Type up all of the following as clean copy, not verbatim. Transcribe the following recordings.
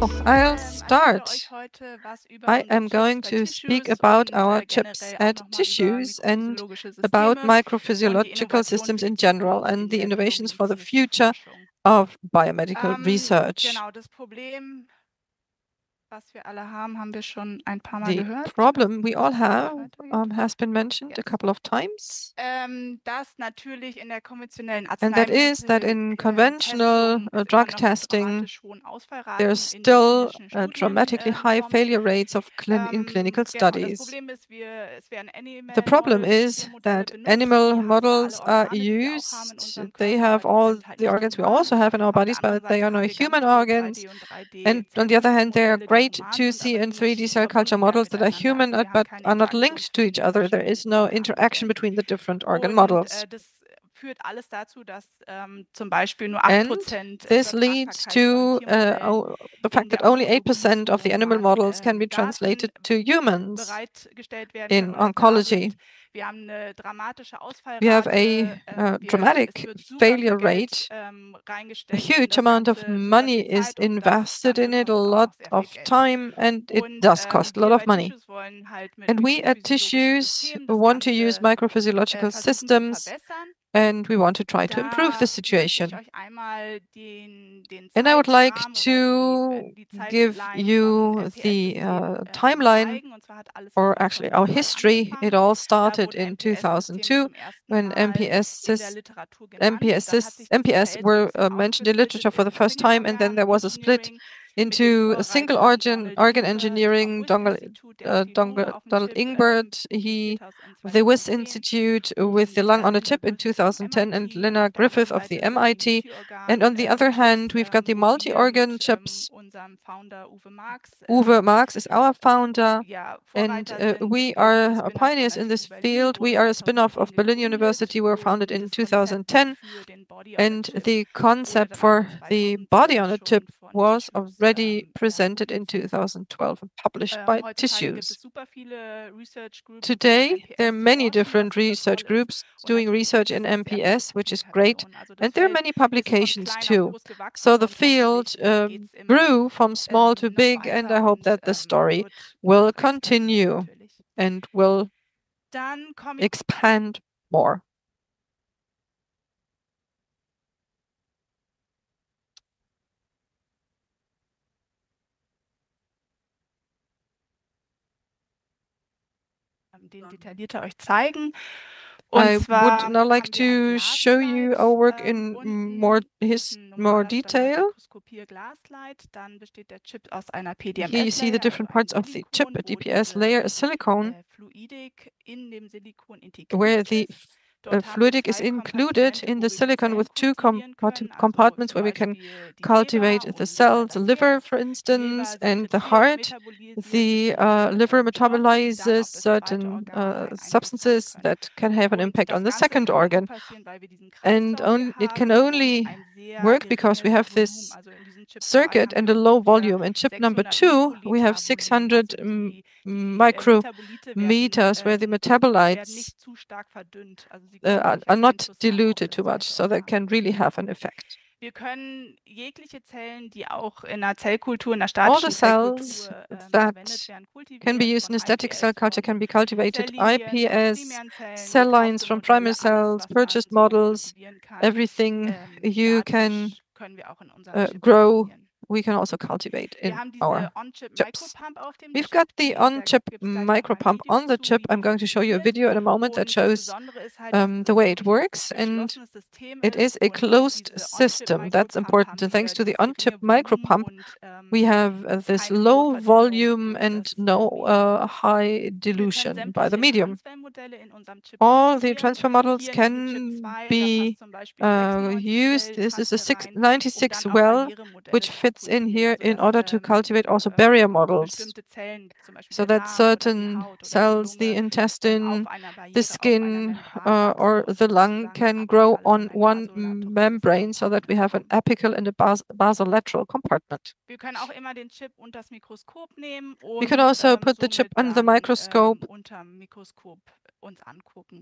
I'll start. I am going to speak about our chips at TissUse and about microphysiological systems in general and the innovations for the future of biomedical research. The problem we all have has been mentioned a couple of times. And that is that in conventional drug testing, there's still dramatically high failure rates in clinical studies. The problem is that animal models are used. They have all the organs we also have in our bodies, but they are no human organs. And on the other hand, there are great 2C and 3D cell culture models that are human but are not linked to each other. There is no interaction between the different organ models. And this leads to the fact that only 8% of the animal models can be translated to humans in oncology. We have a dramatic failure rate. A huge amount of money is invested in it, a lot of time, and it does cost a lot of money. And we at TissUse want to use microphysiological systems, and we want to try to improve the situation. And I would like to give you the timeline, or actually our history. It all started in 2002 when MPS were mentioned in literature for the first time, and then there was a split into a single organ engineering. Donald Ingbert, the WIS Institute with the lung on a chip in 2010, and Lena Griffith of the MIT. And on the other hand, we've got the multi-organ chips. Uwe Marx is our founder, and we are pioneers in this field. We are a spin-off of Berlin University. We were founded in 2010, and the concept for the body on a chip was already presented in 2012 and published by TissUse. Today, there are many different research groups doing research in MPS, which is great, and there are many publications too. So the field grew from small to big, and I hope that the story will continue and will expand more. I would now like to show you our work in more detail. Here you see the different parts of the chip, a DPS layer, a silicone, where the fluidic is included in the silicon with two compartments where we can cultivate the cells, the liver, for instance, and the heart. The liver metabolizes certain substances that can have an impact on the second organ. And it can only work because we have this circuit and a low volume. In chip number 2, we have 600 micrometers where the metabolites are not diluted too much, so they can really have an effect. All the cells that can be used in a static cell culture can be cultivated. iPS, cell lines from primary cells, purchased models, everything you can grow, we can also cultivate in our chips. We've got the on-chip micropump on the chip. I'm going to show you a video in a moment that shows the way it works, and it is a closed system. That's important. And thanks to the on-chip micropump, we have this low volume and no high dilution by the medium. All the transfer models can be used. This is a 96 well, which fits in here in order to cultivate also barrier models. So that certain cells, the intestine, the skin, or the lung can grow on one membrane so that we have an apical and a basolateral compartment. We can also put the chip under the microscope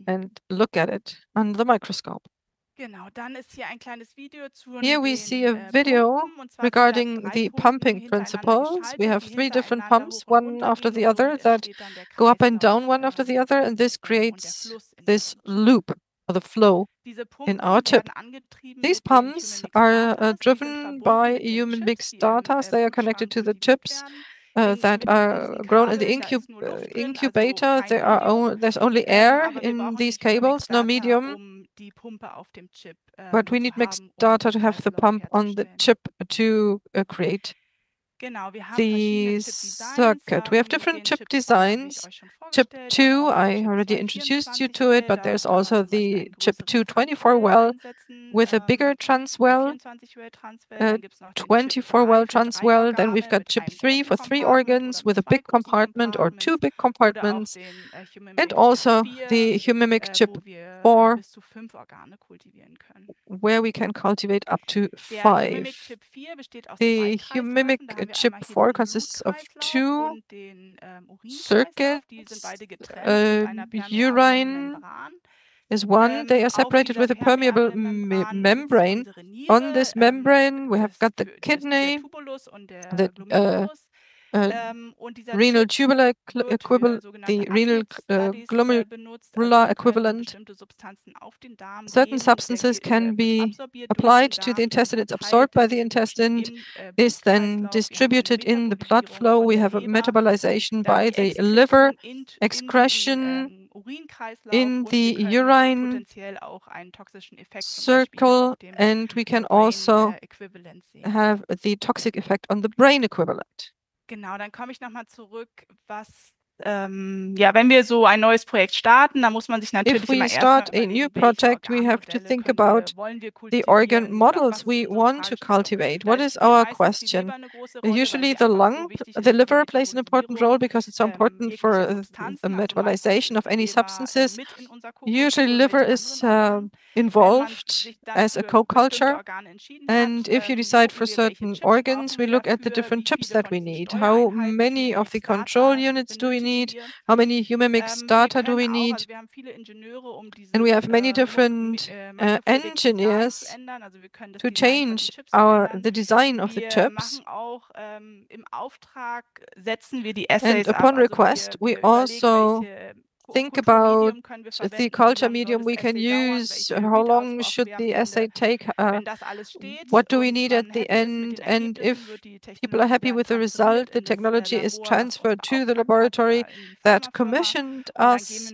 and look at it under the microscope. Here we see a video regarding the pumping principles. We have 3 different pumps, one after the other, that go up and down one after the other, and this creates this loop or the flow in our tip. These pumps are driven by human mixed data. They are connected to the chips that are grown in the incubator. There's only air in these cables, no medium. But we need mixed data to have the pump on the chip to create the circuit. We have different chip designs. Chip 2, I already introduced you to it, but there's also the chip 2 24-well with a bigger transwell, 24-well transwell. Then we've got chip 3 for 3 organs with a big compartment or 2 big compartments, and also the humic chip 4, where we can cultivate up to 5. The humic chip 4 consists of 2 circuits. Urine is one. They are separated with a permeable membrane. On this membrane, we have got the kidney, the renal tubular equivalent, the renal glomerular equivalent. Certain substances can be applied to the intestine. It's absorbed by the intestine, is then distributed in the blood flow. We have a metabolization by the liver, excretion in the urine circle, and we can also have the toxic effect on the brain equivalent. Dann komme ich nochmal zurück, wenn wir so ein neues Projekt starten, dann muss man sich natürlich immer erst mal überlegen, a new project, we have to think about the organ models we want to cultivate. What is our question? Usually the liver plays an important role because it's so important for the metabolization of any substances. Usually liver is involved as a co-culture. And if you decide for certain organs, we look at the different chips that we need. How many of the control units do we need? How many humic data do we need? And we have many different engineers to change the design of the chips. And upon request, we also think about the culture medium we can use, how long should the assay take, what do we need at the end, and if people are happy with the result, the technology is transferred to the laboratory that commissioned us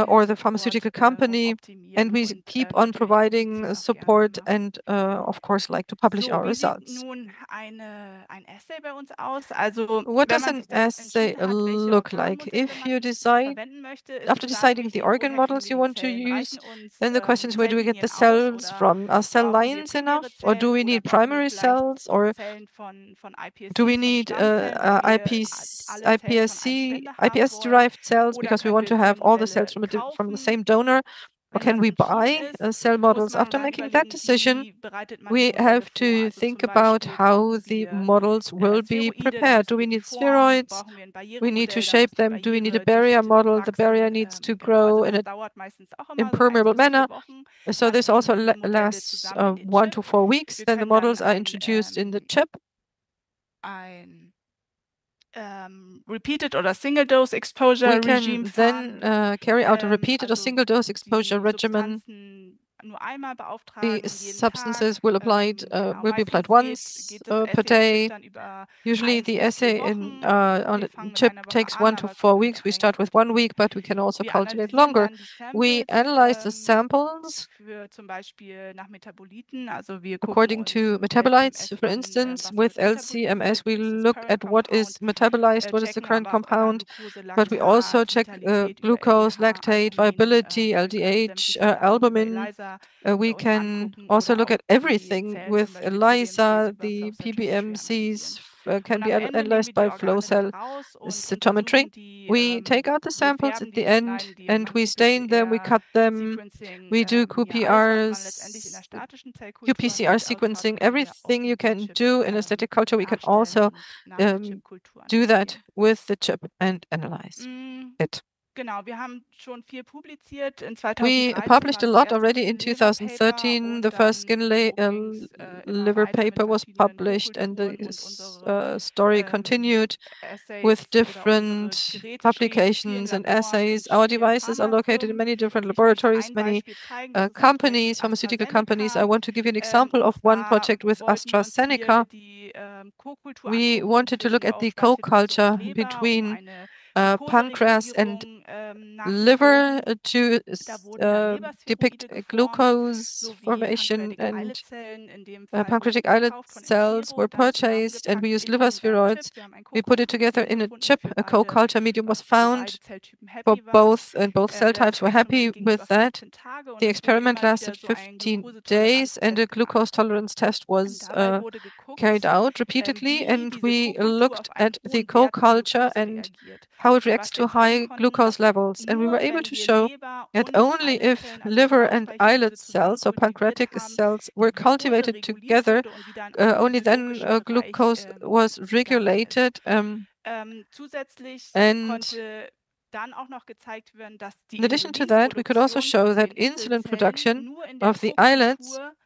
or the pharmaceutical company, and we keep on providing support and, of course, like to publish our results. What does an assay look like? If you decide, after deciding the organ models you want to use, then the question is, where do we get the cells from? Are cell lines enough, or do we need primary cells, or do we need iPS-derived cells because we want to have all the cells from the same donor? Or can we buy cell models? After making that decision, we have to think about how the models will be prepared. Do we need spheroids? We need to shape them. Do we need a barrier model? The barrier needs to grow in an impermeable manner. So this also lasts 1 to 4 weeks. Then the models are introduced in the chip. Repeated or single dose exposure regime. We can then carry out a repeated or single dose exposure regimen. The substances will be applied once per day. Usually the assay on a chip takes 1 to 4 weeks. We start with 1 week, but we can also cultivate longer. We analyze the samples according to metabolites. For instance, with LCMS, we look at what is metabolized, what is the current compound, but we also check glucose, lactate, viability, LDH, albumin. We can also look at everything with ELISA. The PBMCs can be analyzed by flow cell cytometry. We take out the samples at the end and we stain them, we cut them, we do qPCR sequencing. Everything you can do in a static culture, we can also do that with the chip and analyze it. Genau, wir haben schon viel publiziert. In 2013 We war published a das lot erste already in Skin Liver Paper 2013. The und first dann skin ging's immer liver weiter mit paper was verschiedenen published, and the Co-Kulturen und unsere story continued with Essays oder unsere different Geräte stehen in vielen publications and Laboren in essays. Our vielen devices are located in Pharmafirmen. many different Ich möchte laboratories, ein many Beispiel zeigen, das ist ein Projekt mit companies, pharmaceutical companies. I AstraZeneca. want to give you an example Und of one zwar project with wollten wir uns hier AstraZeneca. die Co-Kultur We angucken wanted to look zwischen at the Bauchspeicheldrüse und co-culture Leber, um between eine pancreas and Glukoseregulierung liver nachzubilden. to Da wurden dann depict Leberspheroide geformt, glucose sowie formation, Pancreatic and Islet Zellen. In dem Fall wurden pancreatic die islet gekauft von cells Entero were und dann purchased, and we zusammengepackt used in liver einen spheroids. Chip. Wir haben ein We put it Co-Kulturprotein together in a gefunden, chip. A co-culture medium was was für beide found Zelltypen for happy war. both, and both cell Das types were happy Experiment ging über with that. 15 Tage und The es wurde experiment immer wieder lasted so ein 15 days, and Glukosetoleranztest a gemacht. glucose tolerance test Und was dabei wurde carried geguckt, out repeatedly, wie and diese we Co-Kultur looked auf einen at the hohen Wert von co-culture Glucose and reagiert. how it Und reacts was wir to zeigen high konnten, glucose dass levels. And we were nur able wenn to wir show Leber that und only if Eiletzellen, also liver and islet Bauchspeicheldrüse, zusammen cells or kultiviert pancreatic haben, cells die were Glucose cultivated reguliert together, wurde und wieder in einen only then physiologischen Bereich glucose was gegangen ist. regulated. Zusätzlich And konnte dann auch noch gezeigt werden, dass die in addition to that, we could also Insulinproduktion show von that den insulin Inselzellen production nur in der of the islets Co-Kultur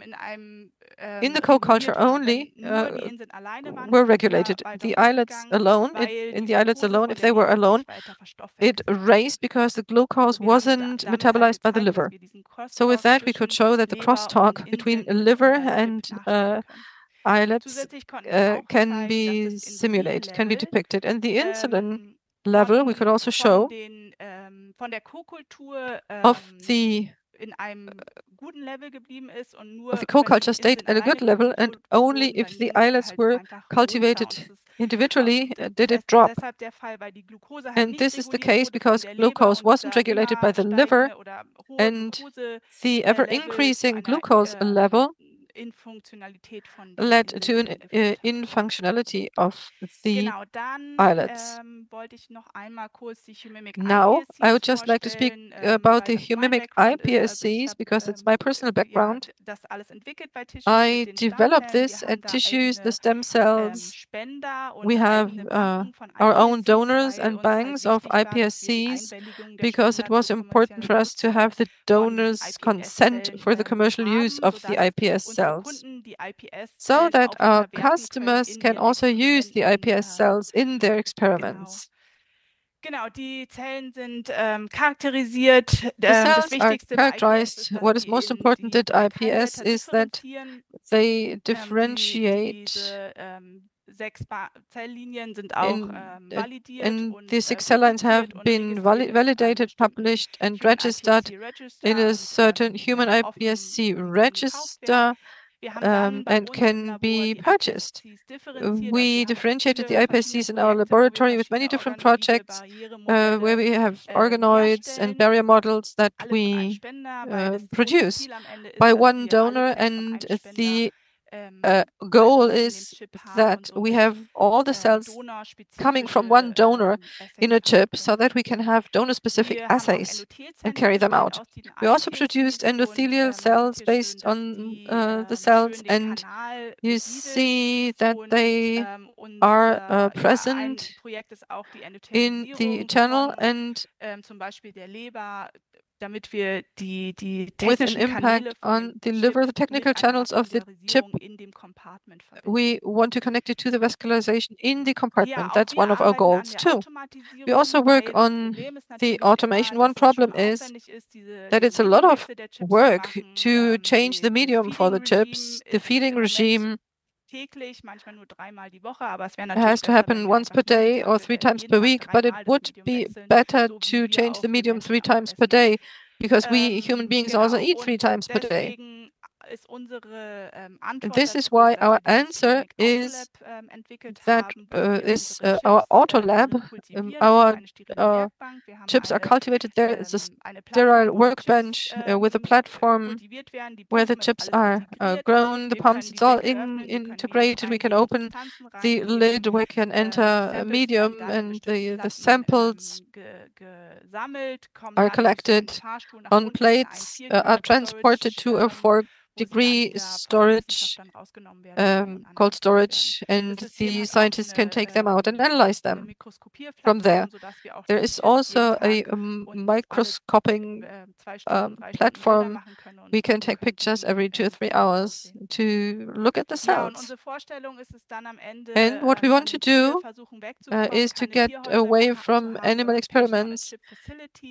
in einem in the co-culture reguliert war. Wenn only nur die Inseln alleine waren, were ist das immer regulated. weiter The islets hochgegangen, alone, weil in die the islets Glucose alone, von if der they were Leber alone, nicht weiter it verstoffwechselt wurde. raised because the glucose So, wir haben wasn't damit halt metabolized by the gezeigt, dass liver. wir diesen So with Crosstalk that, we could zwischen show that the Leber und crosstalk between Inseln und liver unserem Chip and nachstellen können. islets Zusätzlich konnten wir auch can zeigen, dass be das simulated, can be Insulinlevel depicted. And the insulin level, we von, could also von, show den, von der Co-Kultur of the in einem guten Level geblieben ist und of the nur wenn die co-culture state Inseln at a good alleine level, and kultiviert only wurden, if dann the ging es islets halt were einfach runter. Und das cultivated ist individually, did it drop. deshalb der Fall, weil die Glucose halt And nicht this is the reguliert case wurde von because der Leber glucose und wasn't da regulated by immer the liver, steigende oder hohe and the ever Glucose-Level zu increasing einer glucose level Infunktionalität von den led to an Inselzellen geführt hat. infunctionality of the Genau, dann islets. wollte ich noch einmal kurz die Humimic Now, I iPSCs would just like to speak vorstellen, about weil the das mein Humimic Background ist. Also ich iPSCs habe because it's my personal ja background. das alles entwickelt bei TissUse mit I den developed Stammzellen. this Wir at haben da TissUse, the eigene stem cells. Spender We und have eigene Banken von our own iPSCs, donors weil and uns halt banks of wichtig war, dass wir die iPSCs Einwilligung der because it Spender was zur important kommerziellen for us to Nutzung have the von diesen donors' consent iPS-Zellen for the commercial use haben, of the sodass iPS unsere cells, Kunden die so iPS-Zellen that auch our verwerten können customers in can ihren also use the Experimenten. iPS cells in their Genau. experiments. Genau, die Zellen sind charakterisiert. The Das cells are Wichtigste bei IPS ist, characterized. dass What is die most in important die at drei IPS Keimleiter is that differenzieren. they differentiate Diese 6 Zelllinien sind auch in validiert and und the 6 cell lines have publiziert und been registriert in einem validated, bestimmten published, and Human registered iPSC in Register a und certain human offen iPSC und kann gekauft werden. register, Wir haben dann bei and uns im can Labor be die purchased. iPSCs differenziert. Also We wir haben ganz differentiated the viele verschiedene iPSCs in our Projekte, wo wir laboratory with many verschiedene different organoide, projects, where Barrieremodelle we have organoids and herstellen. barrier models that Alle von einem we Spender, weil das große produce Ziel am Ende ist, by dass one wir alle donor, Zellen von and einem Spender the goal in dem is Chip haben und that we somit have all the cells coming from one donorspezifische donor in Assays a fahren chip so können. that we can have donor-specific Wir haben auch assays and Endothelzellen carry them hergestellt out. aus den We also produced iPSCs und endothelial man sieht cells hier schön, based dass on die the cells, schön den and Kanal you besiedeln see that und they are ein present Projekt ist auch die in the Endothelialisierung channel von and zum Beispiel der Leber, damit wir die with an technischen Kanäle impact von on dem the Chip liver, the technical mit einer channels of the chip. Vaskularisierung in dem Compartment verbinden. We want to connect it to the vascularization in the Ja, compartment. auch That's wir one of our arbeiten an goals der too. We also Automatisierung, work weil das on Problem ist the natürlich immer, automation. One dass es problem schon is aufwendig ist, that diese it's a lot of Medienwechsel der Chips zu work machen. to change the Das medium for the Feeding-Regime chips. The ist feeding im Moment regime täglich, manchmal nur 3-mal die Woche, aber es wäre natürlich has to besser, wenn happen wir once einfach per jeden day Tag, or 3 times jeden per Tag week, but it 3-mal das would Medium be wechseln, better so wie to wir change the auch wir medium Menschen three auch times per essen. day because we human beings also Genau, eat 3 times per day. deswegen ist unsere And Antwort this is dazu, ist, why dass our wir dieses answer Humimic is Autolab entwickelt that haben, wo wir is unsere our Chips auto lab. kultivieren. Das ist Our eine sterile Werkbank. Wir haben chips are cultivated there. It's a eine sterile Plattform, wo die Chips workbench with a platform kultiviert werden. Die where the Pumpen ist chips alles are integriert. grown, the Wir pumps, können it's die all Deckel öffnen, wir können integrated. We can reingeben, open Substanzen the reingeben. lid, we can enter a Samples werden medium, dann in and bestimmten the Platten samples gesammelt, kommen are dann auf so einem collected Fahrstuhl nach on unten in ein plates, are Field-Unit transported Storage to a degree storage, cold storage, and the scientists can take them out and analyze them from there. There is also a microscoping platform. We can take pictures every 2 or 3 hours to look at the cells. And what we want to do is to get away from animal experiments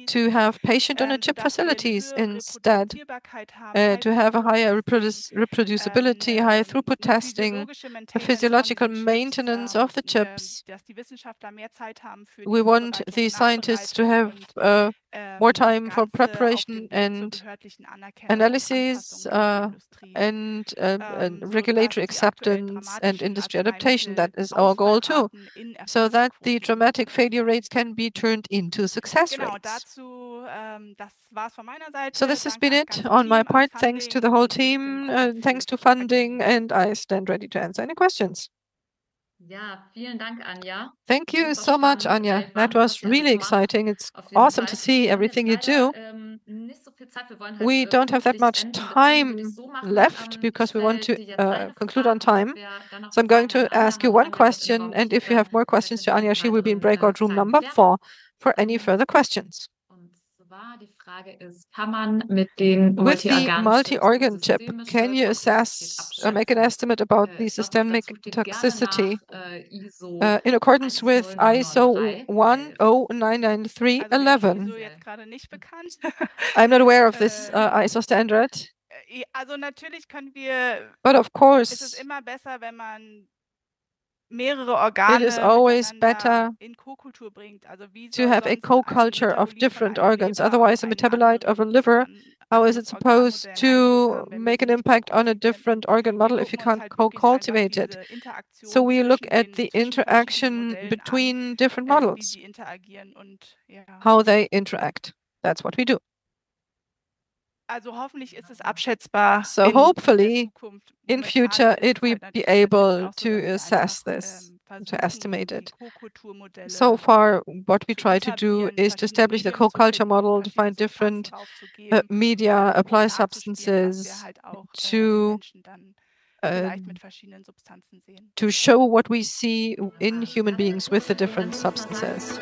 to have patient-on-a-chip facilities instead, to have a higher reproducibility, higher throughput testing, a physiological maintenance of the chips. We want the scientists to have more time for preparation and analysis and regulatory acceptance and industry adaptation. That is our goal too, so that the dramatic failure rates can be turned into success rates. So this has been it on my part. Thanks to the whole team, thanks to funding, and I stand ready to answer any questions. Thank you so much, Anja. That was really exciting. It's awesome to see everything you do. We don't have that much time left because we want to conclude on time. So I'm going to ask you one question, and if you have more questions to Anja, she will be in breakout room number 4 for any further questions. With the multi-organ chip, can you assess or make an estimate about the systemic toxicity in accordance with ISO 1099311? I'm not aware of this ISO standard. But of course, it is always better to have a co-culture of different organs. Otherwise, a metabolite of a liver, how is it supposed to make an impact on a different organ model if you can't co-cultivate it? So we look at the interaction between different models, how they interact. That's what we do. So hopefully, in future, it will be able to assess this, to estimate it. So far, what we try to do is to establish the co-culture model, to find different media, apply substances to show what we see in human beings with the different substances.